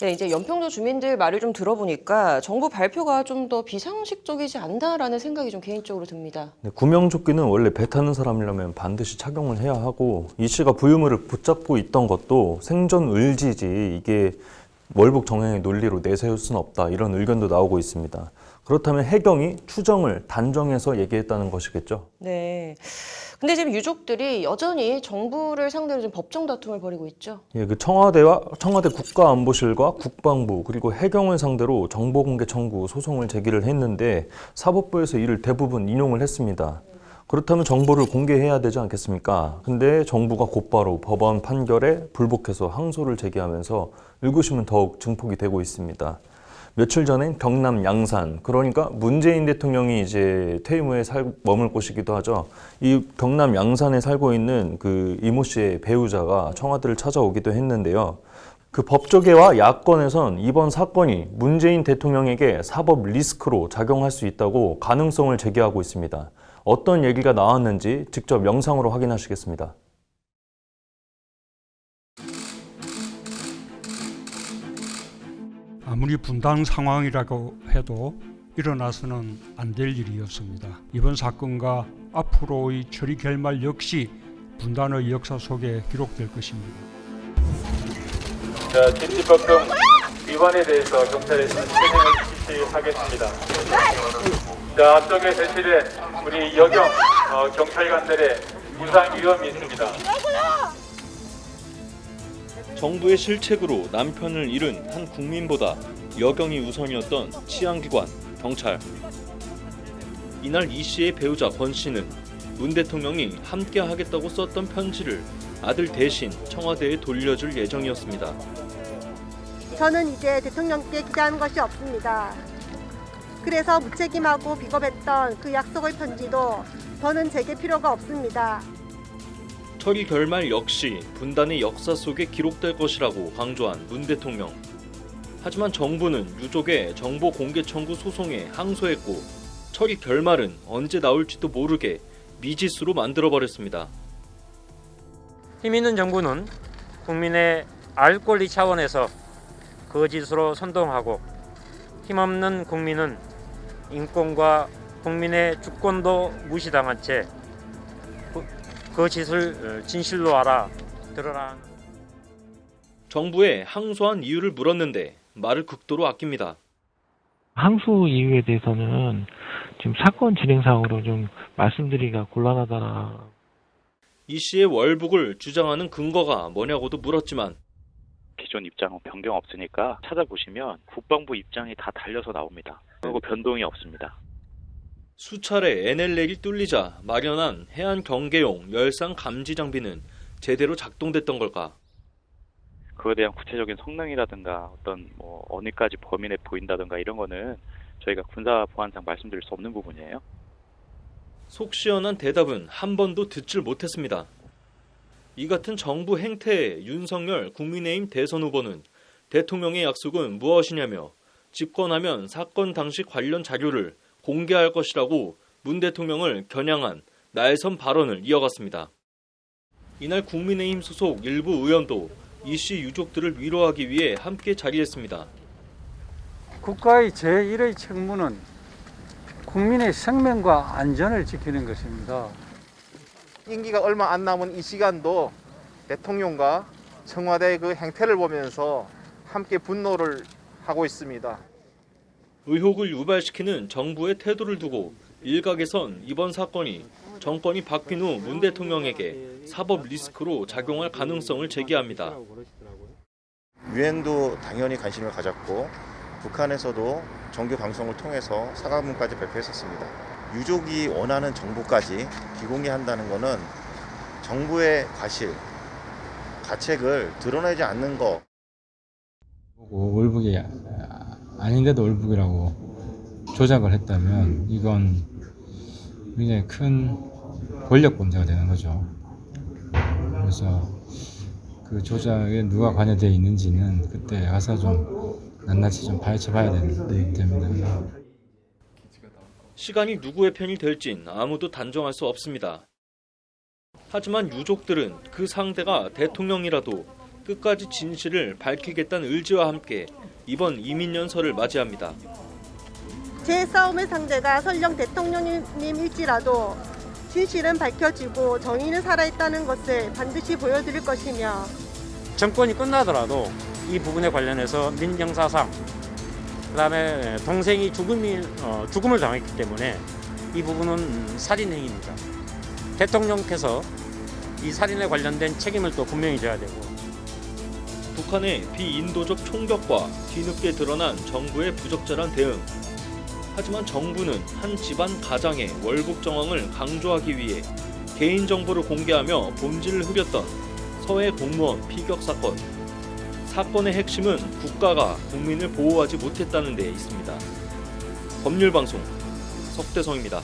네, 이제 연평도 주민들 말을 좀 들어보니까 정부 발표가 좀 더 비상식적이지 않나라는 생각이 좀 개인적으로 듭니다. 네, 구명조끼는 원래 배 타는 사람이라면 반드시 착용을 해야 하고 이 씨가 부유물을 붙잡고 있던 것도 생존 의지지 이게 월북 정행의 논리로 내세울 수는 없다 이런 의견도 나오고 있습니다. 그렇다면 해경이 추정을 단정해서 얘기했다는 것이겠죠. 네. 근데 지금 유족들이 여전히 정부를 상대로 좀 법정 다툼을 벌이고 있죠. 예, 그 청와대 국가안보실과 국방부 그리고 해경을 상대로 정보공개 청구 소송을 제기를 했는데 사법부에서 이를 대부분 인용을 했습니다. 그렇다면 정보를 공개해야 되지 않겠습니까? 근데 정부가 곧바로 법원 판결에 불복해서 항소를 제기하면서 의구심은 더욱 증폭이 되고 있습니다. 며칠 전엔 경남 양산, 그러니까 문재인 대통령이 이제 퇴임 후에 머물 곳이기도 하죠. 이 경남 양산에 살고 있는 그 이모 씨의 배우자가 청와대를 찾아오기도 했는데요. 그 법조계와 야권에선 이번 사건이 문재인 대통령에게 사법 리스크로 작용할 수 있다고 가능성을 제기하고 있습니다. 어떤 얘기가 나왔는지 직접 영상으로 확인하시겠습니다. 아무리 분당 상황이라고 해도 일어나서는 안 될 일이었습니다. 이번 사건과 앞으로의 처리 결말 역시 분단의 역사 속에 기록될 것입니다. 자, 진지법금 위반에 대해서 경찰에서 실행을 실시하겠습니다. 자, 앞쪽에 배치된 우리 여경 경찰관들의 부상 위험이 있습니다. 정부의 실책으로 남편을 잃은 한 국민보다 여경이 우선이었던 치안기관, 경찰. 이날 이 씨의 배우자 권 씨는 문 대통령이 함께 하겠다고 썼던 편지를 아들 대신 청와대에 돌려줄 예정이었습니다. 저는 이제 대통령께 기대하는 것이 없습니다. 그래서 무책임하고 비겁했던 그 약속의 편지도 더는 제게 필요가 없습니다. 처리 결말 역시 분단의 역사 속에 기록될 것이라고 강조한 문 대통령. 하지만 정부는 유족의 정보 공개 청구 소송에 항소했고 처리 결말은 언제 나올지도 모르게 미지수로 만들어버렸습니다. 힘 있는 정부는 국민의 알 권리 차원에서 거짓으로 선동하고 힘없는 국민은 인권과 국민의 주권도 무시당한 채 거짓을 진실로 알아 드러난. 정부에 항소한 이유를 물었는데 말을 극도로 아낍니다. 항소 이유에 대해서는 지금 사건 진행상으로 좀 말씀드리기가 곤란하다. 이 씨의 월북을 주장하는 근거가 뭐냐고도 물었지만 기존 입장은 변경 없으니까 찾아보시면 국방부 입장이 다 달려서 나옵니다. 그리고 변동이 없습니다. 수차례 NLL이 뚫리자 마련한 해안 경계용 열상 감지 장비는 제대로 작동됐던 걸까? 그거에 대한 구체적인 성능이라든가 어떤 어디까지 범위 내 보인다든가 이런 거는 저희가 군사 보안상 말씀드릴 수 없는 부분이에요. 속 시원한 대답은 한 번도 듣질 못했습니다. 이 같은 정부 행태에 윤석열 국민의힘 대선 후보는 대통령의 약속은 무엇이냐며 집권하면 사건 당시 관련 자료를 공개할 것이라고 문 대통령을 겨냥한 날선 발언을 이어갔습니다. 이날 국민의힘 소속 일부 의원도 이 씨 유족들을 위로하기 위해 함께 자리했습니다. 국가의 제1의 책무는 국민의 생명과 안전을 지키는 것입니다. 임기가 얼마 안 남은 이 시간도 대통령과 청와대의 그 행태를 보면서 함께 분노를 하고 있습니다. 의혹을 유발시키는 정부의 태도를 두고 일각에선 이번 사건이 정권이 바뀐 후 문 대통령에게 사법 리스크로 작용할 가능성을 제기합니다. 유엔도 당연히 관심을 가졌고 북한에서도 정규 방송을 통해서 사과문까지 발표했었습니다. 유족이 원하는 정보까지 비공개한다는 것은 정부의 과실, 가책을 드러내지 않는 것. 월북이 아닌데도 월북이라고 조작을 했다면 이건 굉장히 큰 권력 범죄가 되는 거죠. 그래서 그 조작에 누가 관여되어 있는지는 그때 가서 좀 낱낱이 좀 파헤쳐봐야 됩니다. 시간이 누구의 편이 될진 아무도 단정할 수 없습니다. 하지만 유족들은 그 상대가 대통령이라도 끝까지 진실을 밝히겠다는 의지와 함께 이번 이민연설을 맞이합니다. 제 싸움의 상대가 설령 대통령님일지라도 진실은 밝혀지고 정의는 살아있다는 것을 반드시 보여드릴 것이며 정권이 끝나더라도 이 부분에 관련해서 민정사상, 그다음에 동생이 죽음을 당했기 때문에 이 부분은 살인행위입니다. 대통령께서 이 살인에 관련된 책임을 또 분명히 져야 되고, 북한의 비인도적 총격과 뒤늦게 드러난 정부의 부적절한 대응. 하지만 정부는 한 집안 가장의 월북 정황을 강조하기 위해 개인정보를 공개하며 본질을 흐렸던 서해 공무원 피격 사건. 사건의 핵심은 국가가 국민을 보호하지 못했다는 데 있습니다. 법률방송 석대성입니다.